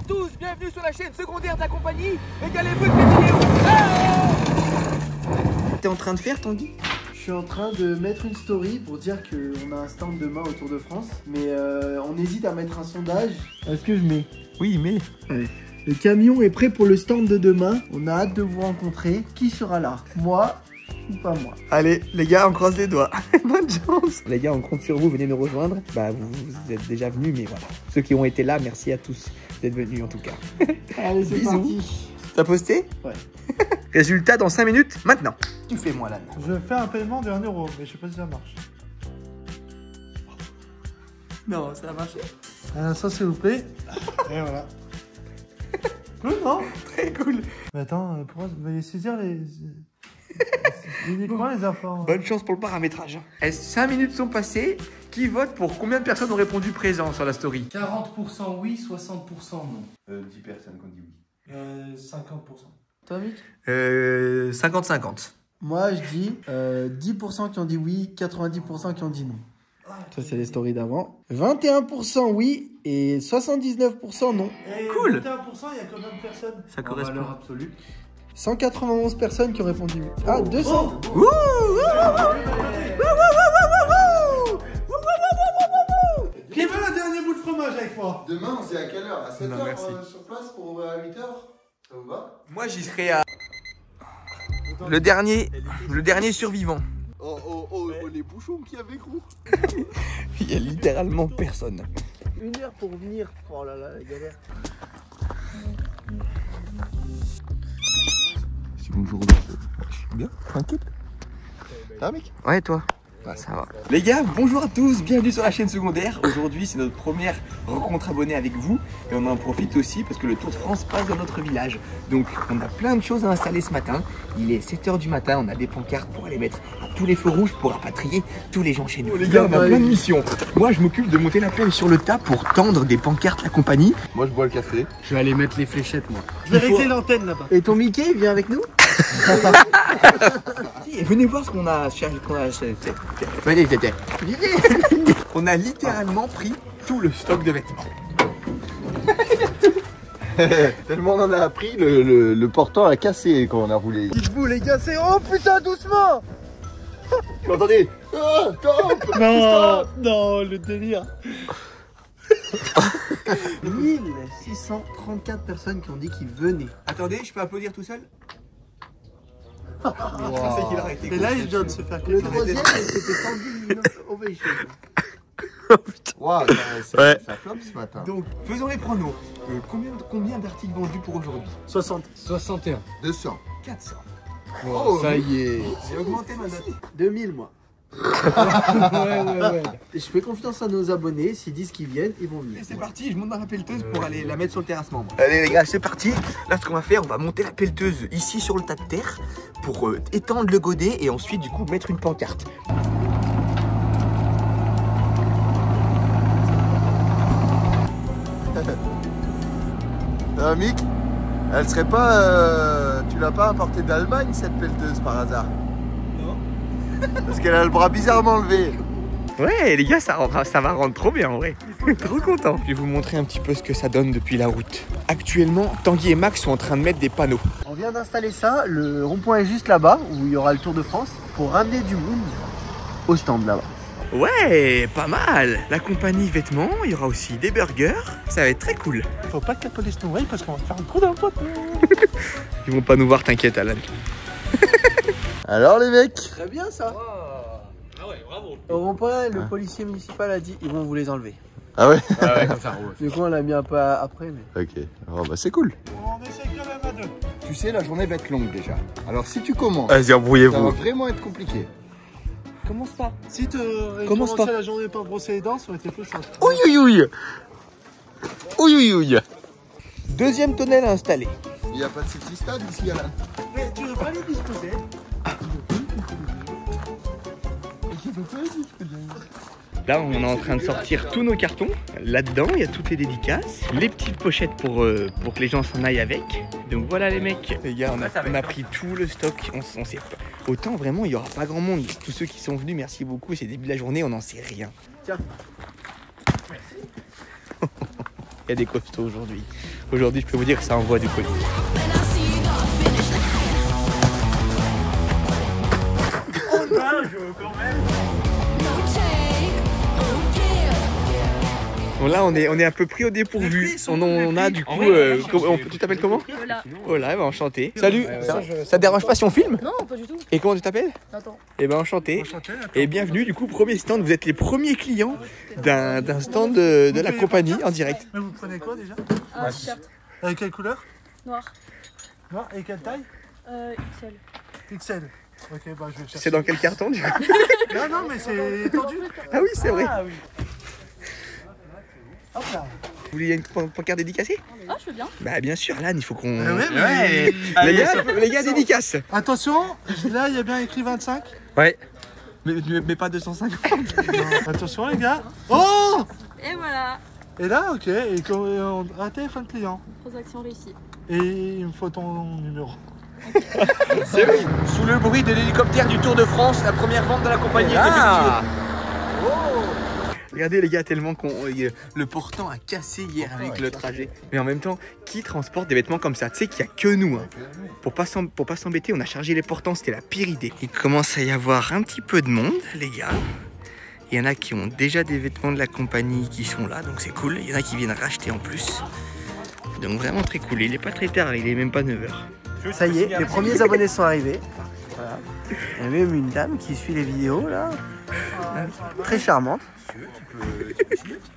tous, bienvenue sur la chaîne secondaire de la compagnie. Régalez-vous de cette vidéo. T'es en train de faire, Tanguy? Je suis en train de mettre une story pour dire qu'on a un stand demain au Tour de France. Mais on hésite à mettre un sondage. Est-ce que je mets? Oui, mais... Allez. Le camion est prêt pour le stand de demain. On a hâte de vous rencontrer. Qui sera là? Moi ou pas moi? Allez, les gars, on croise les doigts. Bonne chance. Les gars, on compte sur vous, venez nous rejoindre. Bah, vous êtes déjà venus, mais voilà. Ceux qui ont été là, merci à tous d'être venus en tout cas. Allez, c'est parti. T'as posté? Ouais. Résultat dans 5 minutes, maintenant. Tu fais moi, Lan. Je fais un paiement de 1 €, mais je sais pas si ça marche. Non, ça a marché. Ça, s'il vous plaît. Et voilà. Cool, non? Très cool. Mais attends, pourquoi vous allez saisir les infos? Bonne chance pour le paramétrage. 5 minutes sont passées. Qui vote pour combien de personnes ont répondu présent sur la story? 40% oui, 60% non. 10 personnes qui ont dit oui. 50%. Toi, Mick? 50-50. Moi, je dis 10% qui ont dit oui, 90% qui ont dit non. Ça, c'est les stories d'avant. 21% oui et 79% non. Et cool. 21%, il y a combien de personnes? Ça correspond. Valeur absolue. 191 personnes qui ont répondu oui. Ah, 200. Wouh. Qui veut le dernier bout de fromage avec moi? Demain, on se dit à quelle heure? À 7 Non, h merci. sur place pour ouvrir à 8 h? Ça vous va? Moi, j'y serai à... Le dernier survivant. Oh, les bouchons qu'il y avait, gros. Il y a littéralement personne. 1 heure pour venir. Oh là là, la galère. Bonjour. Je suis bien, tranquille. Ça va, mec? Ouais, toi? Bah, ça va. Les gars, bonjour à tous, bienvenue sur la chaîne secondaire. Aujourd'hui, c'est notre première rencontre abonnée avec vous. Et on en profite aussi parce que le Tour de France passe dans notre village. Donc, on a plein de choses à installer ce matin. Il est 7 h du matin, on a des pancartes pour aller mettre à tous les feux rouges pour rapatrier tous les gens chez nous. Les gars, on a plein de missions. Moi, je m'occupe de monter la pelle sur le tas pour tendre des pancartes la compagnie. Moi, je bois le café. Je vais aller mettre les fléchettes, moi. Je vais régler l'antenne là-bas. Et ton Mickey, il vient avec nous? Et venez voir ce qu'on a cherché. On a littéralement pris tout le stock de vêtements. Tellement on en a appris, le portant a cassé quand on a roulé. Dites-vous, les gars, c'est... Oh putain, doucement. Vous entendez? Oh, top! Non, non, le délire. 1634 personnes qui ont dit qu'ils venaient. Attendez, je peux applaudir tout seul? Wow. Je pensais qu'il aurait été Et là, il vient de se faire Le claquer. troisième, c'était standing ovation. Wow, Ouais. ça floppe ce matin. Donc, faisons les pronos. Combien d'articles vendus pour aujourd'hui? 60. 61. 200. 400. Oh, Ça y est. J'ai augmenté ma note. 2000, moi. ouais. Je fais confiance à nos abonnés. S'ils disent qu'ils viennent, ils vont venir. Et c'est parti, je monte dans la pelleteuse pour aller la mettre sur le terrassement. Allez les gars, c'est parti. Là, ce qu'on va faire, on va monter la pelleteuse ici sur le tas de terre pour étendre le godet et ensuite, du coup, mettre une pancarte. Mick, elle serait pas... tu l'as pas importée d'Allemagne, cette pelleteuse, par hasard? Non. Parce qu'elle a le bras bizarrement levé. Ouais les gars, ça va rendre trop bien en vrai. Trop content. Je vais vous montrer un petit peu ce que ça donne depuis la route. Actuellement, Tanguy et Max sont en train de mettre des panneaux. On vient d'installer ça. Le rond-point est juste là-bas, où il y aura le Tour de France, pour ramener du monde au stand là-bas. Ouais, pas mal. La compagnie vêtements, il y aura aussi des burgers. Ça va être très cool. Faut pas que la police nous voie parce qu'on va faire un trou dans le poteau. Ils vont pas nous voir, t'inquiète Alan. Alors les mecs? Très bien ça. Ah ouais, bravo. Au rond-point, le policier municipal a dit ils vont vous les enlever. Ah ouais? Comme ça. Du coup, on l'a mis un peu après, mais... Ok, oh, bah c'est cool. On essaie quand même à deux. Tu sais, la journée va être longue déjà. Alors si tu commences, Vas-y, ça va embrouillez-vous. vraiment être compliqué. Commence pas. Si tu Commence commençais pas. la journée par brosser les dents, ça aurait été plus simple. Ouille. Deuxième tonnelle à installer. Il n'y a pas de safety stade ici, Alain. Mais tu veux pas les disposer? Là, on est en train de sortir tous nos cartons. Là-dedans, il y a toutes les dédicaces, les petites pochettes pour que les gens s'en aillent avec. Donc voilà les mecs. Les gars, on a pris tout le stock. On sait pas. Autant vraiment, il n'y aura pas grand monde. Tous ceux qui sont venus, merci beaucoup. C'est le début de la journée, on n'en sait rien. Tiens. Il y a des costauds aujourd'hui. Aujourd'hui, je peux vous dire que ça envoie du colis. Bon, là, on est un peu pris au dépourvu. On a du coup. Tu t'appelles comment? Voilà. Voilà, bah, enchanté. Salut. Ça te dérange pas si on filme? Non, pas du tout. Et comment tu t'appelles? Attends. Eh ben enchanté. Et bienvenue du coup, premier stand. Vous êtes les premiers clients d'un stand de la compagnie en direct. Mais vous prenez quoi déjà? Un t-shirt Avec quelle couleur? noir. Noir. Et quelle taille? XL. XL. Ok, bah je vais chercher. C'est dans quel carton du coup? Non, non, mais c'est tendu. Ah oui, c'est vrai. Ah oui. Hop là. Vous voulez une pancarte dédicacée? Ah, je veux bien. Bah bien sûr, Lan, il faut qu'on... Ouais, mais... Les gars, dédicace. Attention, là il y a bien écrit 25. Ouais. Mais pas 250. Non. Attention les gars. Oh! Et voilà. Et là, ok, et quand un téléphone client. Transaction réussie. Et il me faut ton numéro. C'est vrai. Sous le bruit de l'hélicoptère du Tour de France, la première vente de la compagnie est effectuée. Regardez les gars, tellement le portant a cassé hier avec le trajet. Mais en même temps, qui transporte des vêtements comme ça? Tu sais qu'il n'y a que nous. Hein. Pour pas s'embêter, on a chargé les portants, c'était la pire idée. Il commence à y avoir un petit peu de monde, les gars. Il y en a qui ont déjà des vêtements de la compagnie qui sont là, donc c'est cool. Il y en a qui viennent racheter en plus. Donc vraiment très cool. Il est pas très tard, il est même pas 9h. Ça y est, les premiers abonnés sont arrivés. Voilà. Il y a même une dame qui suit les vidéos là. Très charmante.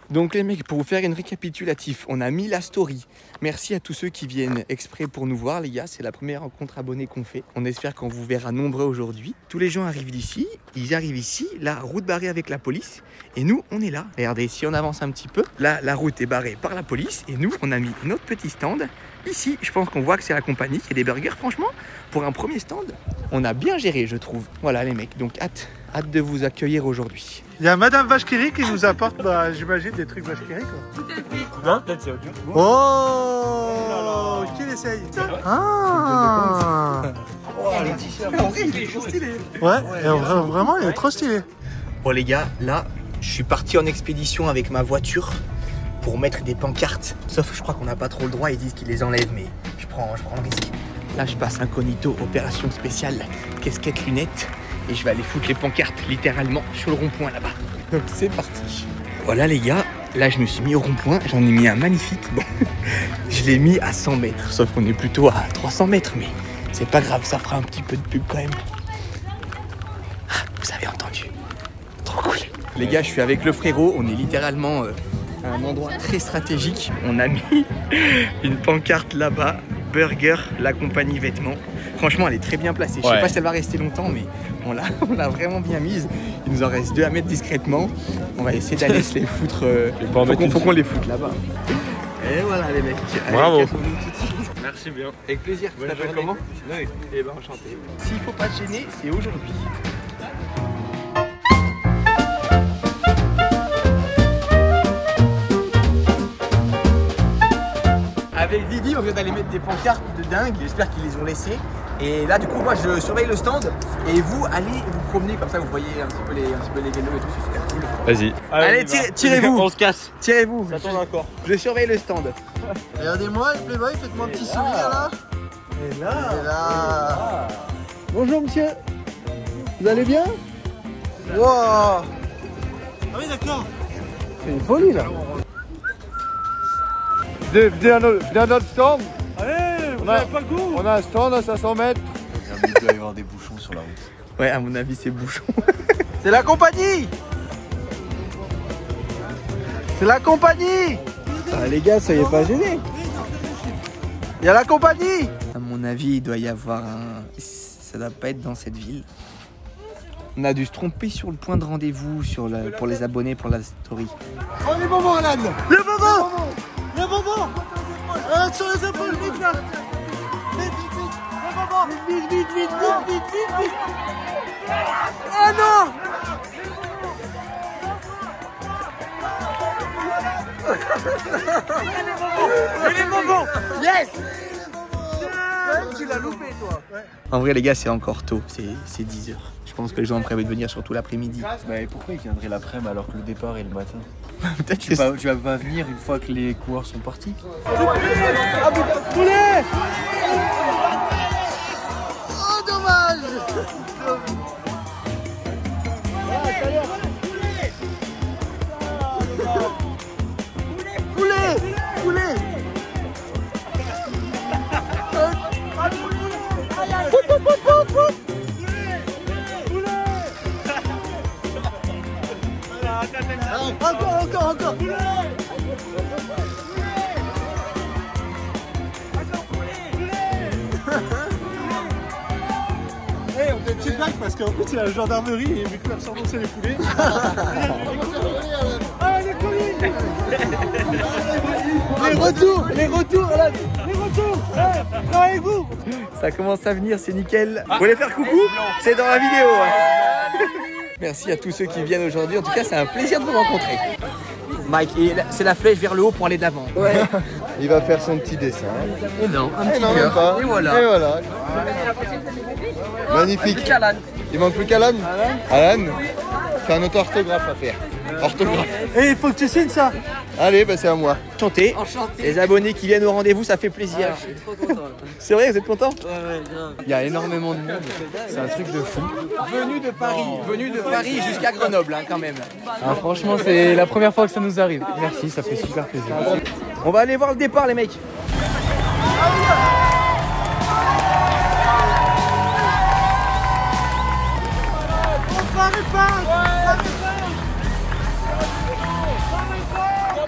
Donc les mecs, pour vous faire une récapitulatif, on a mis la story. Merci à tous ceux qui viennent exprès pour nous voir les gars, c'est la première rencontre abonnée qu'on fait. On espère qu'on vous verra nombreux aujourd'hui. Tous les gens arrivent d'ici, ils arrivent ici, la route barrée avec la police. Et nous, on est là. Regardez, si on avance un petit peu, là la route est barrée par la police. Et nous, on a mis notre petit stand. Ici, je pense qu'on voit que c'est la compagnie qui a des burgers. Franchement, pour un premier stand, on a bien géré, je trouve. Voilà les mecs, donc hâte de vous accueillir aujourd'hui. Il y a Madame Vache-Qui-Rit qui nous apporte, bah, j'imagine, des trucs Vache-Qui-Rit quoi. Non, peut-être c'est autre chose. Oh, qui l'essaye? Ah. les t-shirts, il est trop stylé. Ouais, et vraiment, il est trop stylé. Bon les gars, là, je suis parti en expédition avec ma voiture pour mettre des pancartes. Sauf que je crois qu'on n'a pas trop le droit, ils disent qu'ils les enlèvent, mais je prends le risque. Là, je passe incognito, opération spéciale, casquette, lunettes, et je vais aller foutre les pancartes littéralement sur le rond-point là-bas. Donc c'est parti. Voilà les gars, là je me suis mis au rond-point, j'en ai mis un magnifique. Bon, je l'ai mis à 100 mètres, sauf qu'on est plutôt à 300 mètres, mais c'est pas grave, ça fera un petit peu de pub quand même. Ah, vous avez entendu? Trop cool. Les gars, je suis avec le frérot, on est littéralement à un endroit très stratégique. On a mis une pancarte là-bas, burger, la compagnie vêtements. Franchement, elle est très bien placée. Je sais pas si elle va rester longtemps, mais on l'a vraiment bien mise. Il nous en reste 2 à mettre discrètement. On va essayer d'aller se les foutre. Faut qu'on les foute là-bas. Et voilà les mecs. Bravo. Merci bien. Avec plaisir. Tu t'appelles comment? Oui. Eh ben enchanté. S'il faut pas se gêner, c'est aujourd'hui. Avec Didi, on vient d'aller mettre des pancartes de dingue, j'espère qu'ils les ont laissées. Et là, du coup, moi, je surveille le stand et vous allez vous promener comme ça, vous voyez un petit peu les vélos et tout, c'est super cool. Vas-y. Allez, tirez-vous. On se casse. Tirez-vous. Ça tourne encore. Je surveille le stand. Regardez-moi, les Playboy, faites-moi un petit sourire là. Et là, Et là. Bonjour monsieur. Vous allez bien? Wow. ah oui d'accord. C'est une folie là. Venez à notre stand. Allez, vous n'avez pas le goût. On a un stand à 500 mètres. Il doit y avoir des bouchons sur la route. Ouais, à mon avis, c'est bouchon. C'est la compagnie. C'est la compagnie. Ah, les gars, soyez pas gênés. Il y a la compagnie. À mon avis, il doit y avoir un... Ça doit pas être dans cette ville. On a dû se tromper sur le point de rendez-vous pour les abonnés pour la story. Oh les bonbons Alan. Les bonbons. Les bonbons. Sur les épaules, vite là. Vite, vite, vite. Les bonbons. Vite, vite, vite, vite, vite, vite, vite. Oh non. Et les bonbons. Yes. tu l'as loupé, toi. En vrai, les gars, c'est encore tôt. C'est 10h. Je pense que les gens ont prévu de venir surtout l'après-midi. Bah, et pourquoi ils viendraient l'après-midi alors que le départ est le matin? Peut-être Tu vas pas venir une fois que les coureurs sont partis? Poulet! Oh, dommage! Poulet! Poulet! Encore! Hey, on fait une petite blague parce qu'en plus il y a la gendarmerie et vu que personne c'est les poulets. Ah, les colis! Les retours, là! Les retours! Hey, travaillez-vous! Ça commence à venir, c'est nickel. Vous voulez faire coucou? C'est dans la vidéo. Merci à tous ceux qui viennent aujourd'hui. En tout cas, c'est un plaisir de vous rencontrer. Mike, c'est la flèche vers le haut pour aller de l'avant. Ouais. Il va faire son petit dessin. Et non, un Et petit non, même pas. cœur. Et voilà. Et voilà. Magnifique. Il manque plus qu'Alan. Alan, c'est un auto-orthographe à faire. Orthographe. Et il faut que tu signes ça! Allez, bah c'est à moi. Enchanté. Les abonnés qui viennent au rendez-vous, ça fait plaisir. Je suis trop content. C'est vrai, vous êtes content? Ouais, grave. Il y a énormément de monde. C'est un truc de fou. Venu de Paris jusqu'à Grenoble, hein, quand même. Ah, franchement, c'est la première fois que ça nous arrive. Merci, ça fait super plaisir. On va aller voir le départ, les mecs.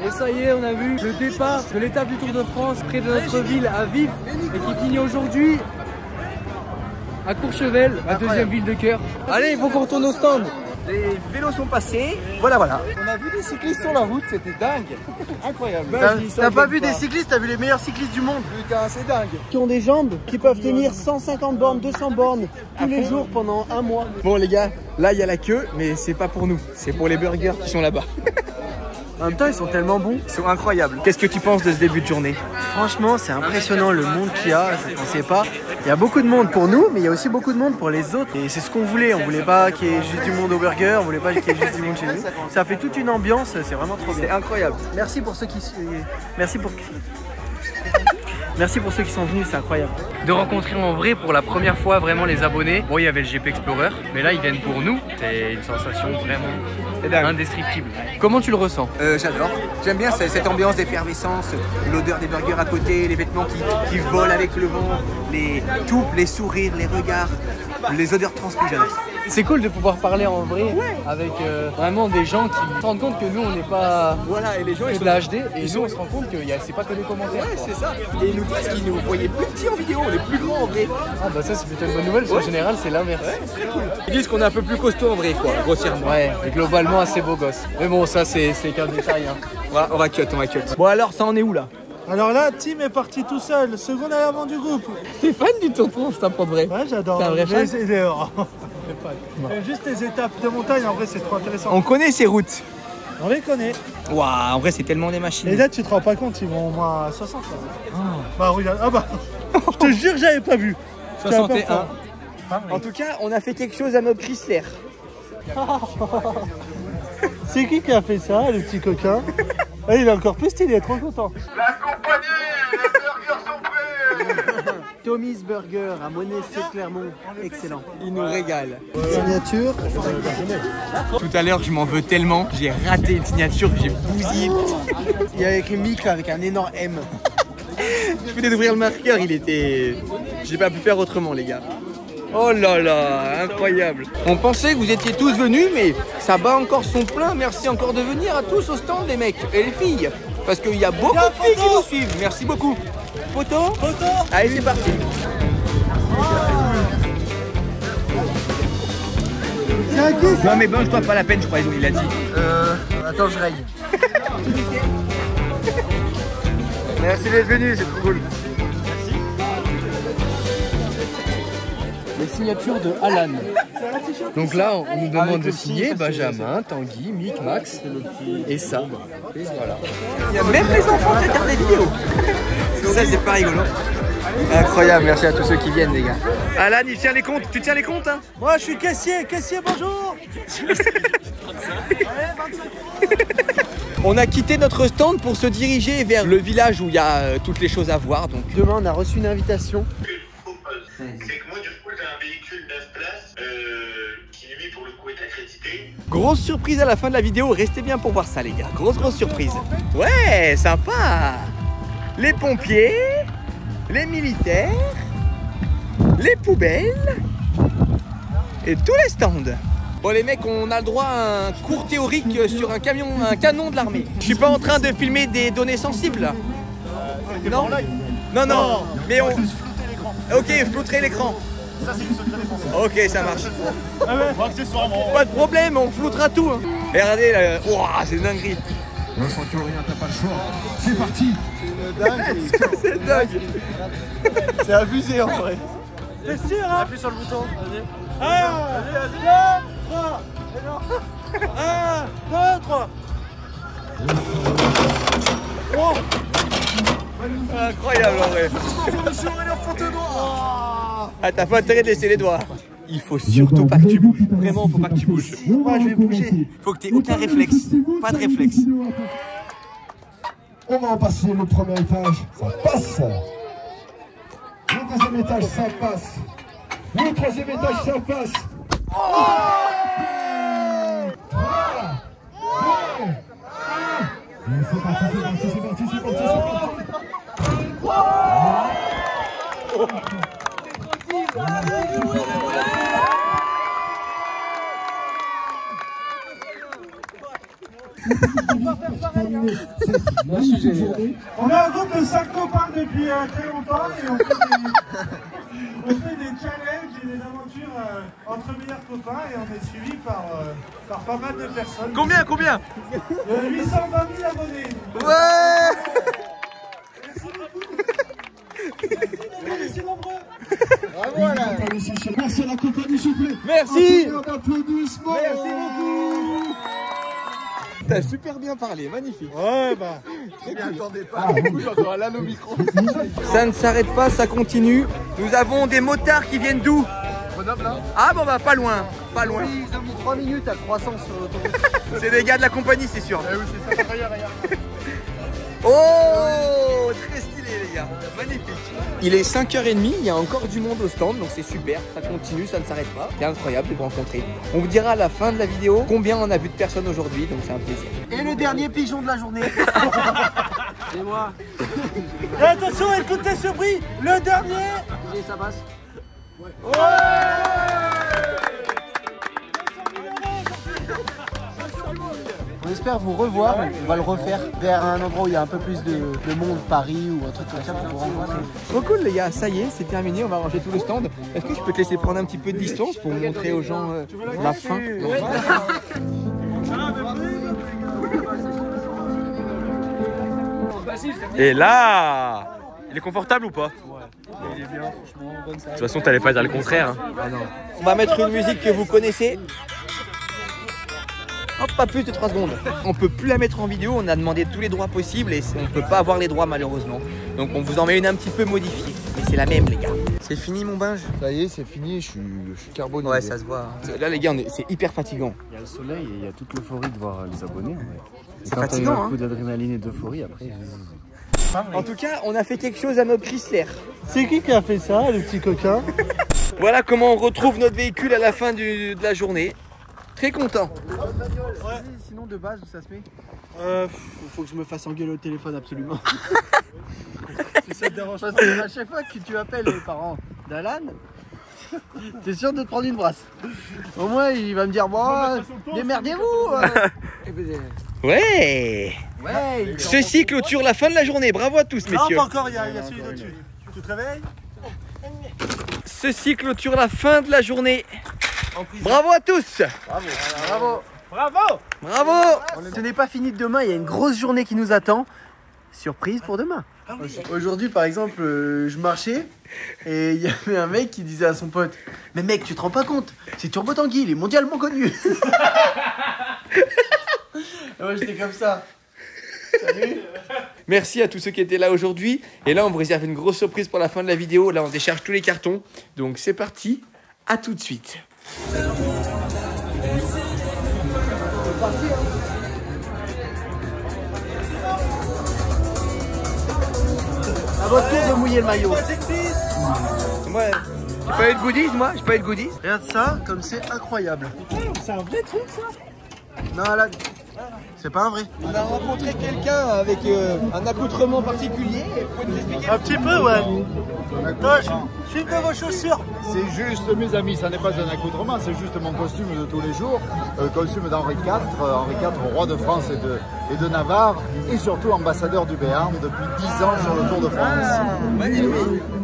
Et ça y est, on a vu le départ de l'étape du Tour de France près de notre ville à Vif et qui finit aujourd'hui à Courchevel, la deuxième ville de cœur. Allez, il faut qu'on retourne au stand. Les vélos sont passés. Voilà. On a vu des cyclistes sur la route, c'était dingue. Incroyable. T'as pas vu des cyclistes, t'as vu les meilleurs cyclistes du monde. Putain, c'est dingue. Qui ont des jambes, qui peuvent tenir 150 bornes, 200 bornes tous les jours pendant un mois. Bon, les gars, là, il y a la queue, mais c'est pas pour nous. C'est pour les burgers qui sont là-bas. En même temps, ils sont tellement bons. Ils sont incroyables. Qu'est-ce que tu penses de ce début de journée? Franchement, c'est impressionnant le monde qu'il y a. Je pensais pas. Il y a beaucoup de monde pour nous, mais il y a aussi beaucoup de monde pour les autres. Et c'est ce qu'on voulait. On voulait pas qu'il y ait juste du monde au burger, on voulait pas qu'il y ait juste du monde chez nous. Ça fait toute une ambiance, c'est vraiment trop bien. C'est incroyable. Merci pour ceux qui sont venus, c'est incroyable. De rencontrer en vrai pour la première fois vraiment les abonnés. Bon, il y avait le GP Explorer, mais là ils viennent pour nous. C'est une sensation vraiment indescriptible. Comment tu le ressens? J'adore. J'aime bien cette ambiance d'effervescence, l'odeur des burgers à côté, les vêtements qui volent avec le vent, les sourires, les regards, les odeurs transmises, j'adore ça. C'est cool de pouvoir parler en vrai avec vraiment des gens qui se rendent compte que nous on n'est pas Voilà, et les gens, de la HD et nous on se rend compte que c'est pas que des commentaires. Ouais, c'est ça. Et ils nous disent qu'ils nous voyaient plus petits en vidéo, on est plus grands en vrai. Ah bah ça c'est plutôt une bonne nouvelle, parce qu'en général c'est l'inverse. Ils disent qu'on est un peu plus costaud en vrai, quoi, grossièrement. Ouais, et globalement assez beau gosse. Mais bon, ça c'est qu'un détail. Hein. On va cut. Bon alors, ça en est où là? Alors là, Tim est parti tout seul, second à l'avant du groupe. T'es fan du Tour de France, t'as pour de vrai? Ouais, j'adore. T'es un vrai fan? Juste les étapes de montagne, en vrai, c'est trop intéressant. On connaît ces routes. On les connaît. Waouh, en vrai, c'est tellement des machines. Et là, tu te rends pas compte, ils vont au moins à 60. Là. Bah, regarde. Ah bah, je te jure, j'avais pas vu. 61. En tout cas, on a fait quelque chose à notre Chrysler. C'est qui a fait ça, le petit coquin? Ah, il est encore plus stylé, il est trop content. La compagnie, les burgers sont prêts. Tommy's Burger à Monnet-Clermont, excellent. Il nous régale. Signature. Tout à l'heure, je m'en veux tellement. J'ai raté une signature, j'ai bousillé. Il y a écrit Mick avec un énorme M. Je venais d'ouvrir le marqueur, il était... J'ai pas pu faire autrement, les gars. Oh là là, incroyable. On pensait que vous étiez tous venus, mais ça bat encore son plein. Merci encore de venir à tous au stand, les mecs et les filles. Parce qu'il y a beaucoup de filles qui nous suivent. Merci beaucoup. Photo? Photo. Allez, c'est parti. C'est un kiss. Non mais bon, je dois pas la peine, je crois, il a dit. Attends, je raye. Merci d'être venu, c'est trop cool. Les signatures de Alan. Donc là, on nous demande de signer Benjamin, Tanguy, Mick, Max et ça. Et voilà. Il y a même les enfants qui regardent des vidéos. Ça, c'est pas rigolo. Incroyable, merci à tous ceux qui viennent, les gars. Alan, il tient les comptes. Tu tiens les comptes, hein? Moi, je suis caissier, bonjour. On a quitté notre stand pour se diriger vers le village où il y a toutes les choses à voir. Donc Demain, on a reçu une invitation. C'est que moi, du coup, j'ai un véhicule 9 places qui, lui, pour le coup, est accrédité. grosse surprise à la fin de la vidéo. Restez bien pour voir ça, les gars. Grosse surprise. Ouais, sympa. Les pompiers, les militaires, les poubelles et tous les stands. Bon les mecs, on a le droit à un cours théorique sur un canon de l'armée. Je suis pas en train de filmer des données sensibles là. Non. Non, mais on... Ok, je flouterai l'écran. Ça, c'est une secret défense. Ok, ça marche. Ah ouais. Accessoirement. Pas de problème, on floutera tout. Hein. Et regardez, là, ouah, c'est dinguerie. Le Centurion, t'as pas le choix. C'est parti. C'est dingue. C'est abusé en vrai. T'es sûr, hein? Appuie sur le bouton. 1, 2, 3. 1, 2, 3. Oh. Incroyable en vrai. Ah, t'as pas intérêt de laisser les doigts. Il faut surtout pas que tu bouges. Vraiment, faut pas que tu bouges. Moi, je vais bouger. Faut que t'aies aucun réflexe. Pas de réflexe. On va en passer le premier étage, ça passe. Le deuxième étage, ça passe. Le troisième étage, ça passe. C'est parti. On est un groupe de 5 copains depuis très longtemps et on fait des challenges et des aventures entre meilleurs copains et on est suivi par pas mal de personnes. Combien 820 000 abonnés. Ouais. Merci nombreux. Bravo là. Merci à la compagnie, s'il vous plaît. Merci. Applaudissements. Merci beaucoup. T'as super bien parlé, magnifique. Ouais bah. Ça ne s'arrête pas, ça continue. Nous avons des motards qui viennent d'où? Ah bon bah pas loin. Ils ont mis 3 minutes à 300 sur l'autoroute. C'est des gars de la compagnie, c'est sûr. oui c'est ça. Regarde. Oh, très stylé les gars, magnifique. Il est 5h30, il y a encore du monde au stand, donc c'est super, ça continue, ça ne s'arrête pas. C'est incroyable de vous rencontrer. On vous dira à la fin de la vidéo combien on a vu de personnes aujourd'hui, donc c'est un plaisir. Et le dernier pigeon de la journée. C'est moi. Et attention, écoutez ce bruit, le dernier. Ça passe. On espère vous revoir, on va le refaire vers un endroit où il y a un peu plus de monde, Paris ou un truc comme ça pour vous rencontrer. Trop cool les gars, ça y est, c'est terminé, on va ranger tout le stand. Est-ce que je peux te laisser prendre un petit peu de distance pour montrer aux gens la fin? Et là, il est confortable ou pas? Il est bien, franchement, bonne De toute façon, t'allais pas dire le contraire. Hein. Ah non. On va mettre une musique que vous connaissez. Hop, pas plus de 3 secondes. On peut plus la mettre en vidéo, on a demandé tous les droits possibles et on peut pas avoir les droits malheureusement. Donc on vous en met une un petit peu modifiée. Mais c'est la même les gars. C'est fini mon binge? Ça y est, c'est fini, je suis carbonisé. Ouais, ça se voit. Là les gars, c'est hyper fatigant. Il y a le soleil et il y a toute l'euphorie de voir les abonnés. C'est fatigant un coup d'adrénaline et d'euphorie après. En tout cas, on a fait quelque chose à notre Chrysler. C'est qui a fait ça, le petit coquin? Voilà comment on retrouve notre véhicule à la fin de la journée. Très content. Ouais. Sinon de base où ça se met faut que je me fasse engueuler au téléphone absolument. Si ça te dérange pas. Parce que à chaque fois que tu appelles les parents d'Alan, t'es sûr de te prendre une brasse. Au moins il va me dire bon, démerdez-vous. Ouais. Ouais. Ceci clôture la fin de la journée. Bravo à tous messieurs. Non, pas encore, il y a celui d'au-dessus. Tu te réveilles? Ceci clôture la fin de la journée. Bravo à tous. Bravo. Bravo. Bravo. Bravo. Ce n'est pas fini de demain, il y a une grosse journée qui nous attend. Surprise pour demain. Aujourd'hui par exemple, je marchais et il y avait un mec qui disait à son pote: mais mec, tu te rends pas compte, c'est Turbo Tanguy, il est mondialement connu. Et moi j'étais comme ça. Salut. merci à tous ceux qui étaient là aujourd'hui. Et là, on vous réserve une grosse surprise pour la fin de la vidéo. Là, on décharge tous les cartons. Donc, c'est parti. À tout de suite. À votre tour de mouiller le maillot. Ouais. J'ai pas eu de goodies, moi. J'ai pas eu de goodies. Regarde ça, comme c'est incroyable. C'est un vrai truc ça. Non, là, c'est pas un vrai. On a rencontré quelqu'un avec un accoutrement particulier. Vous pouvez nous expliquer Un petit peu, ouais. Filme de vos chaussures. C'est juste, mes amis, ça n'est pas un accoutrement, c'est juste mon costume de tous les jours, costume d'Henri IV, Henri IV, roi de France et de Navarre, et surtout ambassadeur du Béarn depuis 10 ans sur le Tour de France.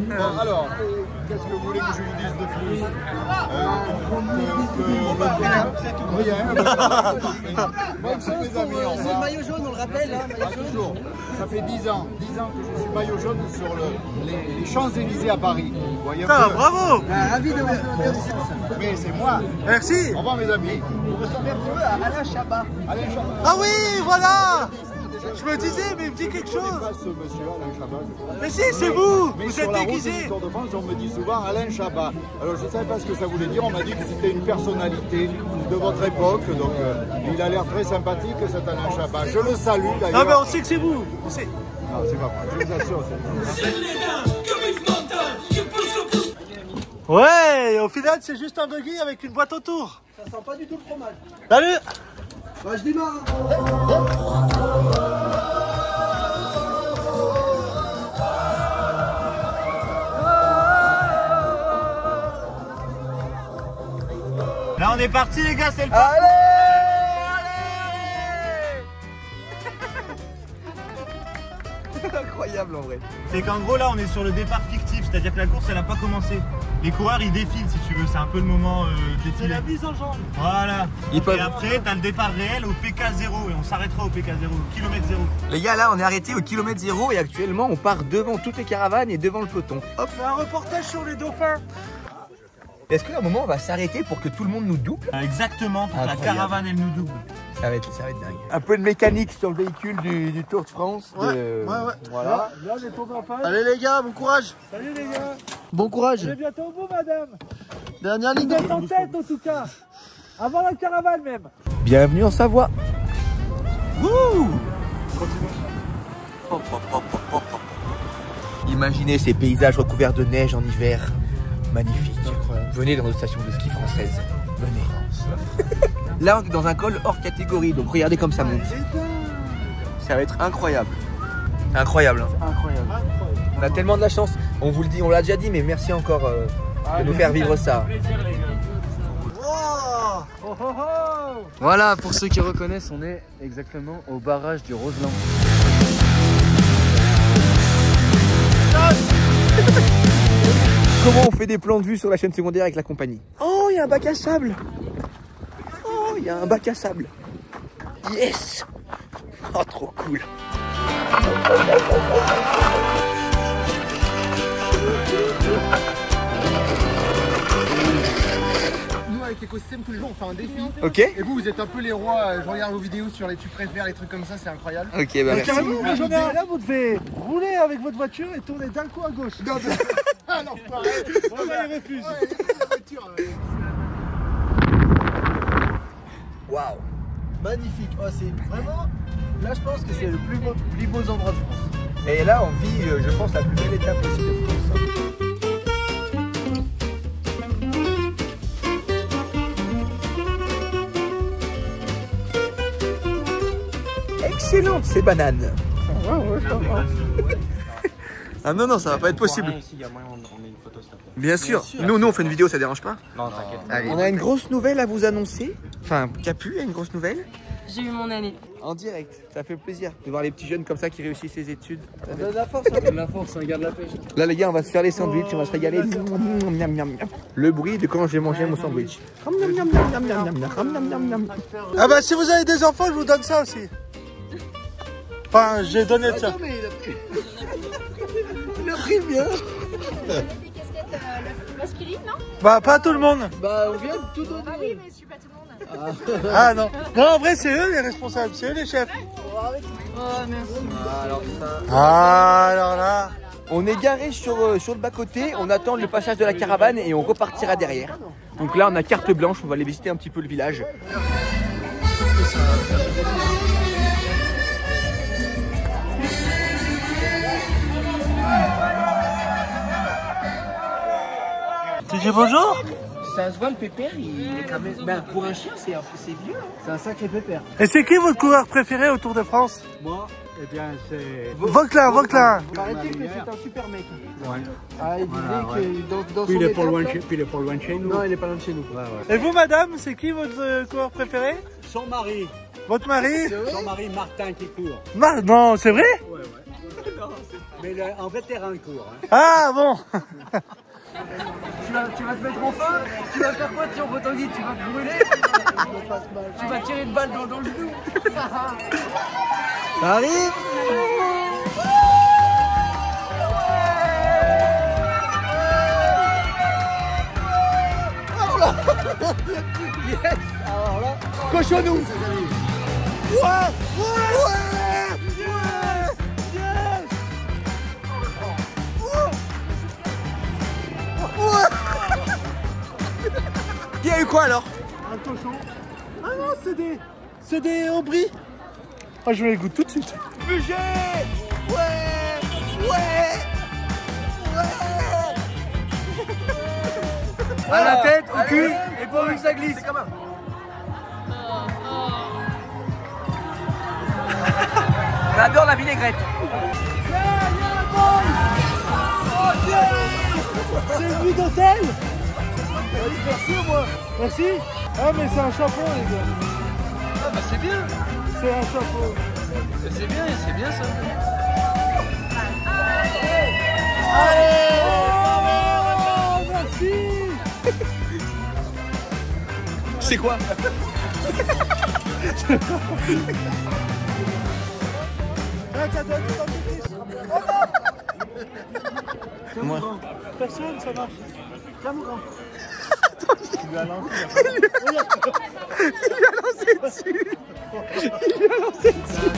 Bon, alors, qu'est-ce que vous voulez que je vous dise de plus? Rien. Moi aussi, mes amis, C'est le maillot jaune, on le rappelle. Hein, toujours. Ça fait 10 ans que je suis maillot jaune sur les Champs-Élysées à Paris. Vous voyez un peu. Bravo. Ravi de vous dire. Mais c'est moi. Merci. Au revoir, mes amis. Vous ressemblez un petit peu à Alain Chabat. Alain Chabat. Ah oui, voilà. Je me disais, mais il me dit quelque chose. Pas ce monsieur Alain Chabat. Mais si, c'est vous. Mais Vous sur êtes la route déguisé. du Tour de France, on me dit souvent Alain Chabat. Alors je ne savais pas ce que ça voulait dire. On m'a dit que c'était une personnalité de votre époque. Donc il a l'air très sympathique, cet Alain Chabat. Je le salue d'ailleurs. Non, mais on sait que c'est vous. On sait. Non, c'est pas vrai. Je vous assure, c'est Ouais, et au final, c'est juste un buggy avec une boîte autour. Ça sent pas du tout le fromage. Salut. Bah, je démarre. Là, on est parti, les gars, c'est le Allez. Incroyable en vrai. C'est qu'en gros là on est sur le départ fictif, c'est-à-dire que la course elle n'a pas commencé. Les coureurs ils défilent si tu veux, c'est un peu le moment défilé. C'est la mise en jambe. Voilà. Ils peuvent... Et après t'as le départ réel au PK0 et on s'arrêtera au PK0, au kilomètre 0. Les gars, là on est arrêté au kilomètre 0 et actuellement on part devant toutes les caravanes et devant le peloton. Hop. Un reportage sur les dauphins. Est-ce qu'à un moment on va s'arrêter pour que tout le monde nous double? Exactement, pour que la Incroyable. caravane elle nous double. Ça va être dingue. Un peu de mécanique sur le véhicule du Tour de France. Ouais. Voilà. Là, on est tombé en panne. Allez, les gars, bon courage. Salut, les gars. Bon courage. On est bientôt au bout, madame. Dernière ligne. Vous êtes en tête, en tout cas. Avant la caravane, même. Bienvenue en Savoie. Wouh! Imaginez ces paysages recouverts de neige en hiver. Magnifique. Venez dans nos stations de ski françaises. Venez. Là, on est dans un col hors catégorie, donc regardez comme ça monte. Ça va être incroyable. Incroyable. Hein. Incroyable. On a tellement de la chance. On vous le dit, on l'a déjà dit, mais merci encore de nous faire vivre ça. Voilà, pour ceux qui reconnaissent, on est exactement au barrage du Roseland. Comment on fait des plans de vue sur la chaîne secondaire avec la compagnie? Oh, il y a un bac à sable. Oh, il y a un bac à sable. Yes. Oh, trop cool. Nous, avec l'écosystème, tous les jours, on fait un défi. Ok. Et vous êtes un peu les rois. Je regarde vos vidéos sur les tu préfères, les trucs comme ça, c'est incroyable. Ok, bah merci. Carrément, là, vous devez rouler avec votre voiture et tourner d'un coup à gauche. Ah non, pareil. Il refuse. Waouh. Magnifique. Oh, c'est vraiment. Là, je pense que c'est le plus beau endroit de France. Et là, on vit, je pense, la plus belle étape aussi de France. Excellente ces bananes. Ah non, non, ça va pas être possible. Bien sûr. Nous, on fait une vidéo, ça dérange pas? Non, t'inquiète. Allez. On a une grosse nouvelle à vous annoncer. Enfin, Capu a une grosse nouvelle. J'ai eu mon année. En direct, ça fait plaisir de voir les petits jeunes comme ça qui réussissent les études. Ça donne la force, Donne la force, hein, garde la pêche. Là les gars, on va se faire les sandwichs, on va se régaler. Le bruit de quand je vais manger mon sandwich. Ah bah si vous avez des enfants, je vous donne ça aussi. Enfin, j'ai donné ça. Il a pris bien. Des casquettes masculines, non? Bah pas tout le monde. Bah, on vient de tout donner. Ah oui, mais je suis pas tout le monde. Ah non. Non, en vrai, c'est eux les responsables, c'est eux les chefs. Oh, merci. Alors là. On est garé sur le bas-côté, on attend le passage de la caravane et on repartira derrière. Donc là, on a carte blanche, on va aller visiter un petit peu le village. Tu dis bonjour? Ça se voit le pépère, il est quand même... Ben, pour un chien, c'est vieux. Hein. C'est un sacré pépère. Et c'est qui votre coureur préféré au Tour de France? Moi, eh bien, c'est... Vauquelin. On va arrêter que c'est un super mec. Ouais. Ah, il disait que dans puis son il est pas loin étape, de puis il est pas loin de chez nous. Non, il est pas loin de chez nous. Ouais, ouais. Et vous, madame, c'est qui votre coureur préféré? Son mari. Votre mari? Son mari Martin qui court. Non, c'est vrai? Ouais, ouais. Mais en vétéran il court. Hein. Ah bon. Tu vas te mettre en feu? Tu vas faire quoi, Thierry Bretonnier? Tu vas te brûler? Tu vas tirer une balle dans le genou? Ça arrive. Yes. Alors là, cochonou. Il y a eu quoi alors? Un cochon. Ah non, c'est des aubris. Ah, je vais les goûter tout de suite. Bugé. Ouais. À la tête, au cul, et pourvu que ça glisse. On adore la vinaigrette. C'est une nuit d'hôtel. Merci moi. Merci. Ah mais c'est un chapeau les gars. Ah bah c'est bien. C'est un chapeau. C'est bien ça. Allez. Oh, merci. C'est quoi? Moi. Personne, ça marche. Tiens mon grand. Il lui a lancé. Dessus. Il lui a lancé dessus.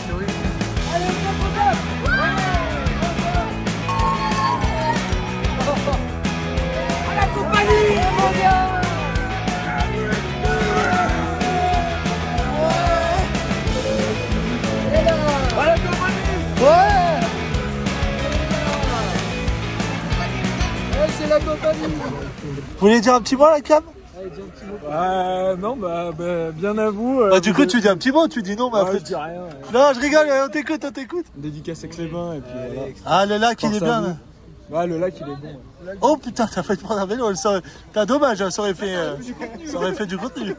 Allez, À la compagnie, mon gars. C'est la compagnie. Vous voulez dire un petit mot à la cam? Non, bah, bien à vous. Du coup, tu dis un petit mot, tu dis non, mais après. Je dis rien. Non, je rigole, on t'écoute. Dédicace avec les bains et puis voilà. Ah, le lac, il est bien. Là. Ouais, le lac, il est bon. Oh putain, t'as fait prendre un vélo. T'as dommage, ça aurait fait du contenu.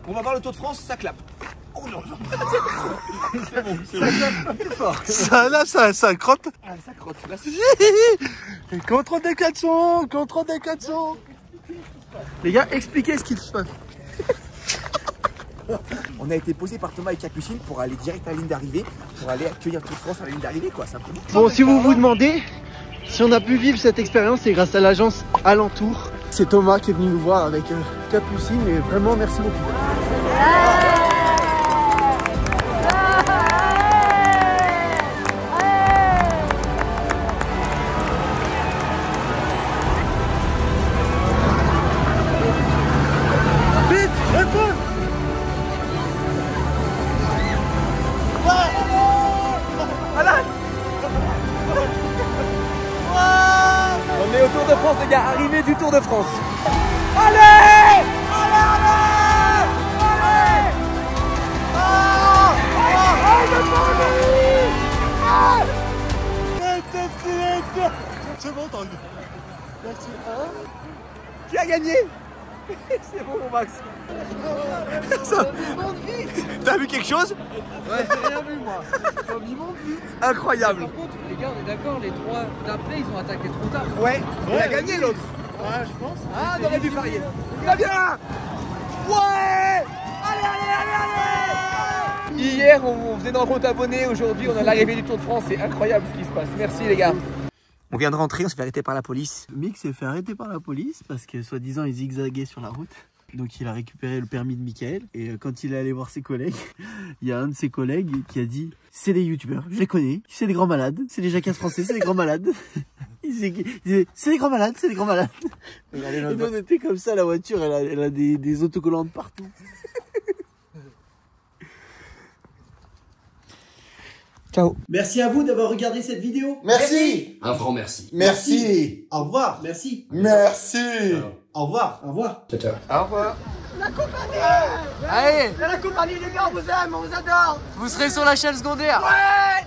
On va voir le Tour de France, ça clappe. Oh non, c'est bon. C'est fort. Ça, là, ça crotte. Ah, ça crotte. Là, contrôle des caleçons. Les gars, expliquez ce qui se passe. On a été posé par Thomas et Capucine pour aller direct à la ligne d'arrivée, pour aller accueillir Tour de France à la ligne d'arrivée, quoi, simplement. Bon, si vous vous demandez si on a pu vivre cette expérience, c'est grâce à l'agence Alentour. C'est Thomas qui est venu nous voir avec Capucine et vraiment merci beaucoup. On est au Tour de France, les gars, arrivée du Tour de France. Allez! C'est bon, t'as Merci. Qui a gagné? C'est bon, mon Max. T'as vu quelque chose? Ouais, j'ai rien vu moi. Comme il monte vite. Incroyable. Par contre, les gars, on est d'accord, les trois d'après, ils ont attaqué trop tard. Ouais, il a gagné l'autre. Ouais, je pense. Ah, on aurait dû parier. Très bien. Ouais. Allez. Hier, on faisait une rencontre abonnée. Aujourd'hui, on a l'arrivée du Tour de France. C'est incroyable ce qui se passe. Merci les gars. On vient de rentrer, on s'est fait arrêter par la police. Mick s'est fait arrêter par la police parce que soi-disant il zigzaguait sur la route. Donc il a récupéré le permis de Michael. Et quand il est allé voir ses collègues, il y a un de ses collègues qui a dit « C'est des youtubeurs, je les connais, c'est des grands malades, c'est des jacasses français, c'est des grands malades. » Il disait « C'est des grands malades, c'est des grands malades. » Et nous on était comme ça, la voiture, elle a des autocollants de partout. Ciao. Merci à vous d'avoir regardé cette vidéo. Merci. Un franc merci. Merci. Au revoir. Merci. Merci. Au revoir. Au revoir. Ciao, ciao. Au revoir. La compagnie. Allez. La compagnie, les gars, on vous aime, on vous adore. Vous serez sur la chaîne secondaire. Ouais.